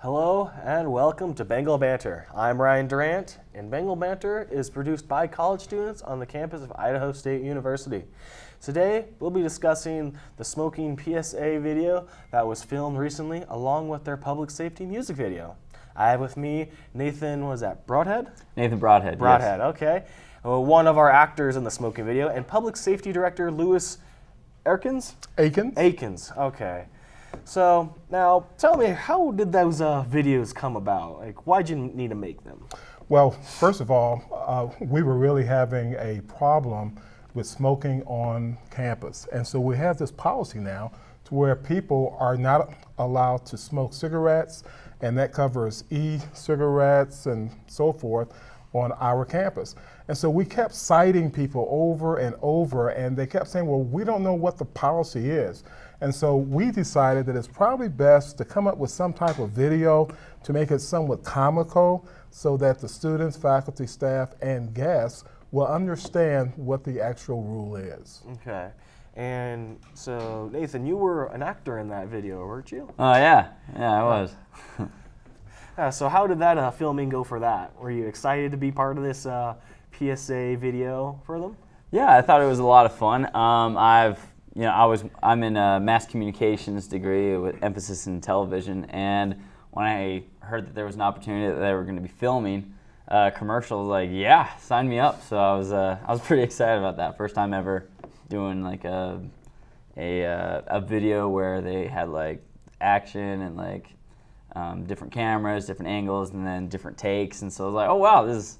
Hello and welcome to Bengal Banter. I'm Ryan Durant, and Bengal Banter is produced by college students on the campus of Idaho State University. Today, we'll be discussing the smoking PSA video that was filmed recently along with their public safety music video. I have with me Nathan, was that Broadhead? Nathan Broadhead. Broadhead, yes. Okay. One of our actors in the smoking video, and public safety director Louis Eakins? Eakins, okay. So now tell me, how did those videos come about? Like, why'd you need to make them? Well, first of all, we were really having a problem with smoking on campus. And so we have this policy now to where people are not allowed to smoke cigarettes, and that covers e-cigarettes and so forth on our campus. And so we kept citing people over and over, and they kept saying, well, we don't know what the policy is. And so we decided that it's probably best to come up with some type of video to make it somewhat comical so that the students, faculty, staff, and guests will understand what the actual rule is. Okay. And so, Nathan, you were an actor in that video, weren't you? Yeah, I was. So how did that filming go for that? Were you excited to be part of this PSA video for them? Yeah, I thought it was a lot of fun. I'm in a mass communications degree with emphasis in television, and when I heard that there was an opportunity that they were going to be filming commercials, like, yeah, sign me up. So I was pretty excited about that. First time ever doing like a video where they had like action and like different cameras, different angles, and then different takes. And so I was like, oh wow, this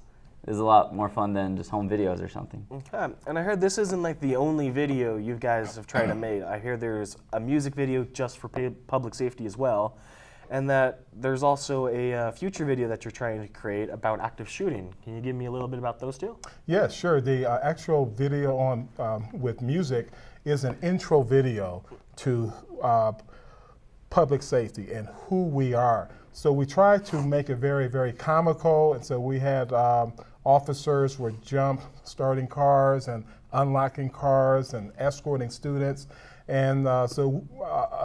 is a lot more fun than just home videos or something. Okay, and I heard this isn't like the only video you guys have tried to make. I hear there's a music video just for public safety as well, and that there's also a future video that you're trying to create about active shooting. Can you give me a little bit about those two? Yeah, sure. The actual video on with music is an intro video to public safety and who we are. So we tried to make it very, very comical, and so we had officers were starting cars and unlocking cars and escorting students. And so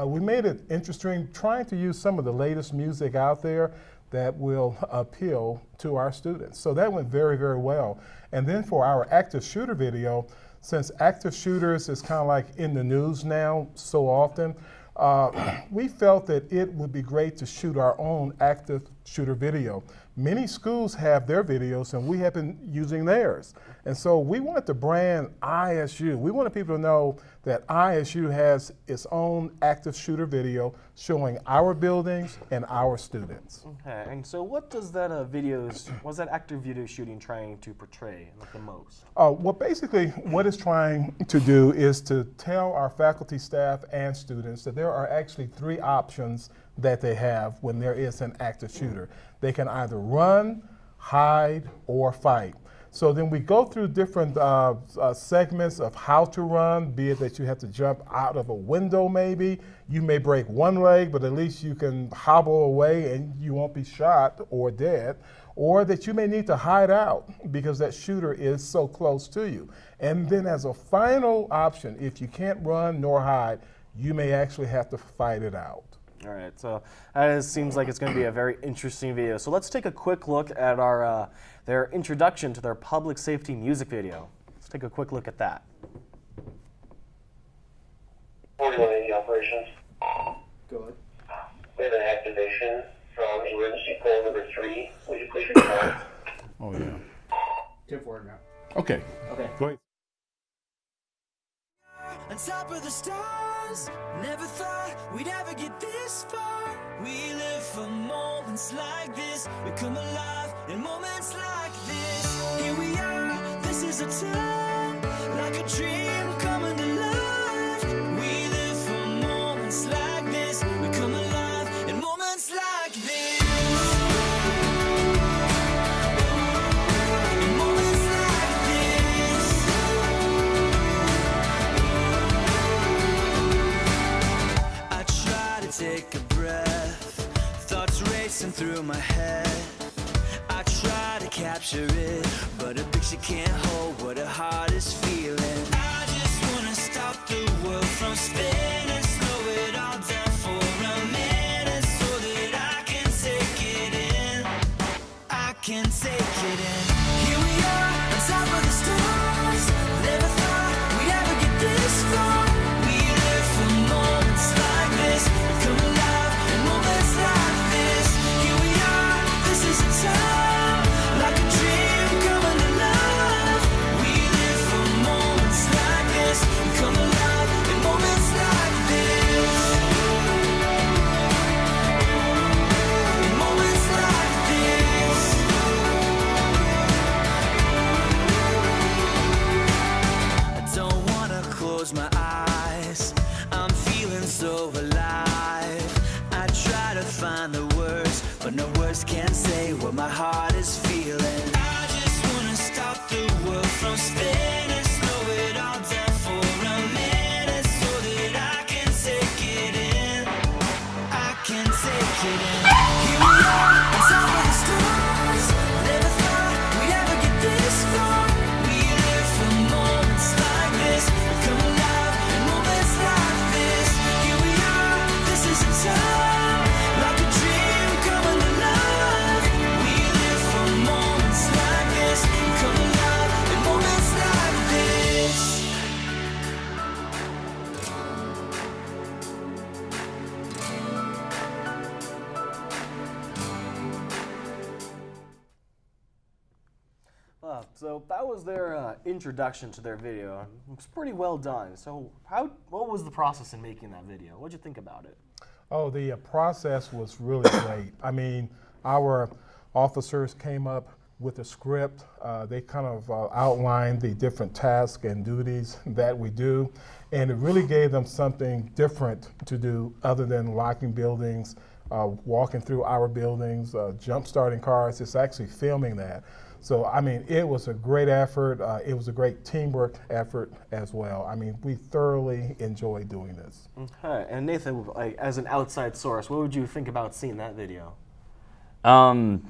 we made it interesting, trying to use some of the latest music out there that will appeal to our students. So that went very, very well. And then for our active shooter video, since active shooters is kind of like in the news now so often, we felt that it would be great to shoot our own active shooter video. Many schools have their videos, and we have been using theirs. And so we wanted to brand ISU. We wanted people to know that ISU has its own active shooter video showing our buildings and our students. Okay, and so what does that what's that active video shooting trying to portray like the most? Well, basically what it's trying to do is to tell our faculty, staff, and students that there are actually three options that they have when there is an active shooter. They can either run, hide, or fight. So then we go through different segments of how to run, be it that you have to jump out of a window maybe. You may break one leg, but at least you can hobble away and you won't be shot or dead. Or that you may need to hide out because that shooter is so close to you. And then as a final option, if you can't run nor hide, you may actually have to fight it out. All right, so that seems like it's going to be a very interesting video. So let's take a quick look at their introduction to their public safety music video. Let's take a quick look at that. 4180 operations. Go ahead. We have an activation from emergency pole number 3. Would you please respond? Oh, yeah. 10-4 now. Okay. Okay. Go ahead. On top of the stars, never thought we'd ever get this far. We live for moments like this. We come alive in moments like this. Here we are, this is a time, like a dream coming to life. We live for moments like this. We come alive in moments like this. Take a breath, thoughts racing through my head. I try to capture it, but a picture can't hold what a heart is feeling. I just wanna stop the world from spinning, slow it all down for a minute, so that I can take find the words, but no words can say what my heart is feeling. I just wanna stop the world from spinning, slow it all down for a minute, so that I can take it in. I can take it in. Here we are, on top of the stars. Never thought we'd ever get this far. We live for moments like this. We come alive in moments like this. Here we are, this is a time, like a dream coming to life. We live for moments like this. We come alive in moments like this. So that was their introduction to their video. It was pretty well done. So what was the process in making that video? What'd you think about it? Oh, the process was really great. I mean, our officers came up with a script. They kind of outlined the different tasks and duties that we do, and it really gave them something different to do other than locking buildings, walking through our buildings, jump starting cars. It's actually filming that. So, I mean, it was a great effort. It was a great teamwork effort as well. I mean, we thoroughly enjoyed doing this. Okay. And Nathan, like, as an outside source, what would you think about seeing that video? Well,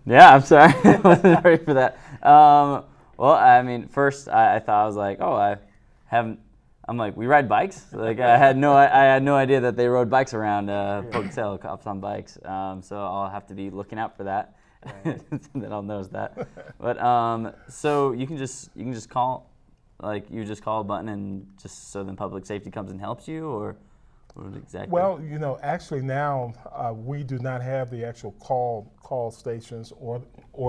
yeah, I'm sorry. I wasn't ready for that. Well, I mean, first I thought, I was like, oh, I'm like, we ride bikes? Like, I had no idea that they rode bikes around Pocatello, cops on bikes. So I'll have to be looking out for that. Right. Then I'll notice that. But so you can just call, like, you just call a button and just so then public safety comes and helps you, or what exactly? Well, you know, actually now we do not have the actual call stations or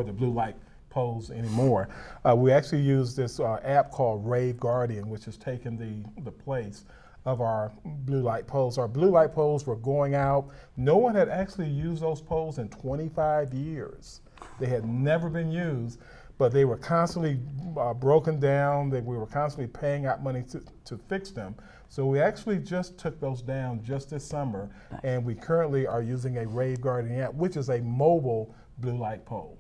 the blue light poles anymore. We actually use this app called Rave Guardian, which has taken the place of our blue light poles. Our blue light poles were going out. No one had actually used those poles in 25 years. They had never been used, but they were constantly broken down. We were constantly paying out money to fix them. So we actually just took those down just this summer, and we currently are using a Rave Guardian app, which is a mobile blue light pole.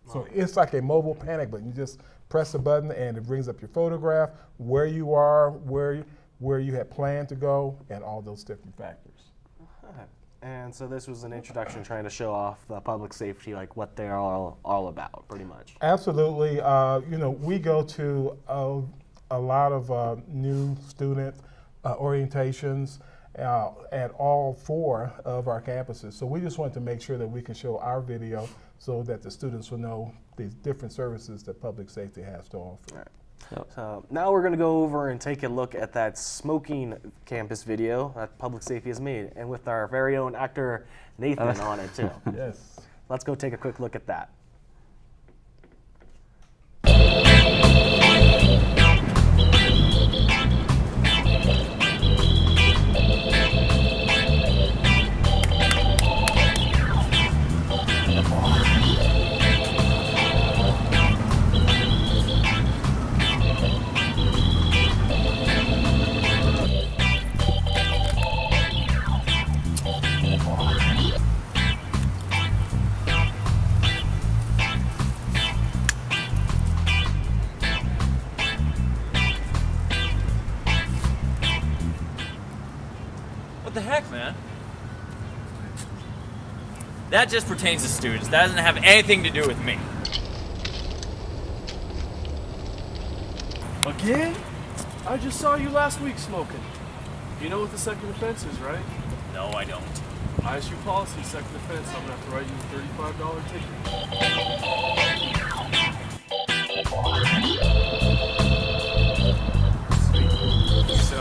So it's like a mobile panic button. You just press a button and it brings up your photograph, where you are, where you had planned to go, and all those different factors. Okay. And so this was an introduction trying to show off the public safety, like what they're all about, pretty much. Absolutely. You know, we go to a lot of new student orientations at all 4 of our campuses. So we just wanted to make sure that we can show our video so that the students will know the different services that public safety has to offer. All right. So now we're going to go over and take a look at that smoking campus video that public safety has made, and with our very own actor Nathan on it too. Yes. Let's go take a quick look at that. What the heck, man? That just pertains to students. That doesn't have anything to do with me. Again? I just saw you last week smoking. You know what the second offense is, right? No, I don't. ISU policy, second offense. I'm gonna have to write you a $35 ticket. Sweet. So,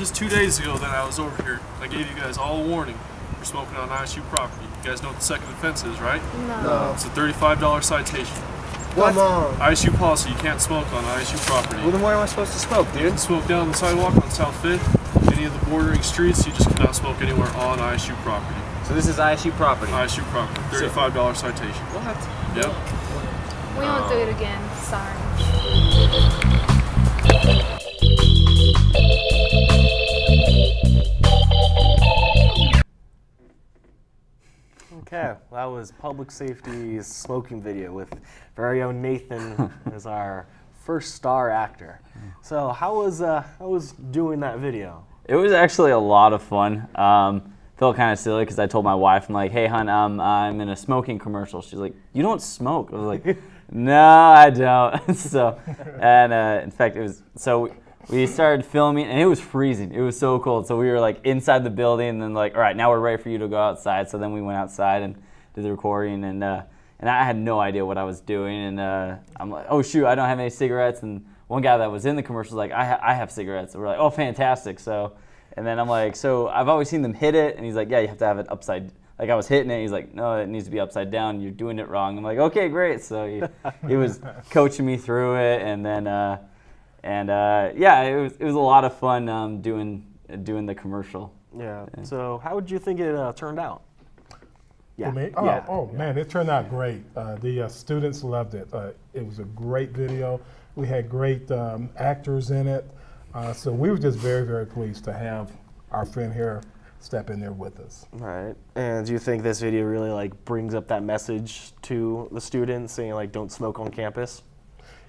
just 2 days ago that I was over here. I gave you guys all a warning for smoking on ISU property. You guys know what the second offense is, right? No. It's a $35 citation. Come on. ISU policy, you can't smoke on ISU property. Well, then where am I supposed to smoke, You dude? can smoke down the sidewalk on South 5th, any of the bordering streets. You just cannot smoke anywhere on ISU property. So this is ISU property. ISU property, $35 citation. What? Yep. We won't do it again. Sorry. Okay, that was public safety's smoking video with very own Nathan as our first star actor. So how was doing that video? It was actually a lot of fun. Felt kind of silly because I told my wife, I'm like, hey, hon, I'm in a smoking commercial. She's like, you don't smoke. I was like, no, I don't. So, and in fact, we started filming, and it was freezing. It was so cold. So we were like inside the building, and then like, all right, now we're ready for you to go outside. So then we went outside and did the recording, and I had no idea what I was doing. And I'm like, oh shoot, I don't have any cigarettes. And one guy that was in the commercial was like, I have cigarettes. So we're like, oh, fantastic. So, and then I'm like, so I've always seen them hit it, and he's like, yeah, you have to have it upside. Like I was hitting it, he's like, no, it needs to be upside down. You're doing it wrong. I'm like, okay, great. So he was coaching me through it, and then. Yeah, it was a lot of fun doing the commercial. Yeah. So how would you think it turned out? Yeah. For me? Oh, man, it turned out great. The students loved it. It was a great video. We had great actors in it. So we were just very, very pleased to have our friend here step in there with us. Right. And do you think this video really like brings up that message to the students saying like don't smoke on campus?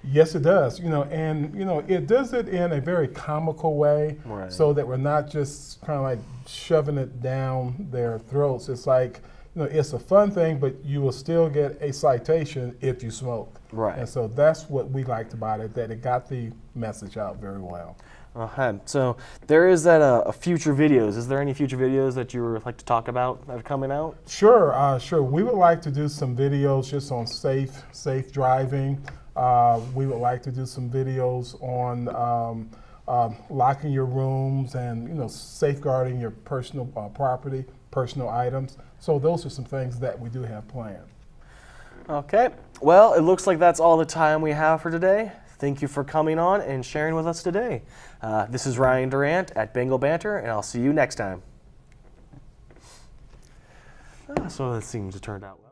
Yes, it does. And it does it in a very comical way, Right. so that we're not just kind of like shoving it down their throats. It's like, it's a fun thing, but you will still get a citation if you smoke. Right. And so that's what we liked about it, that it got the message out very well. So there is that future videos. Is there any future videos that you would like to talk about that are coming out? Sure. We would like to do some videos just on safe driving. We would like to do some videos on locking your rooms and safeguarding your personal property, personal items. So those are some things that we do have planned. Okay. Well, it looks like that's all the time we have for today. Thank you for coming on and sharing with us today. This is Ryan Durant at Bengal Banter, and I'll see you next time. So that seems to turn out well.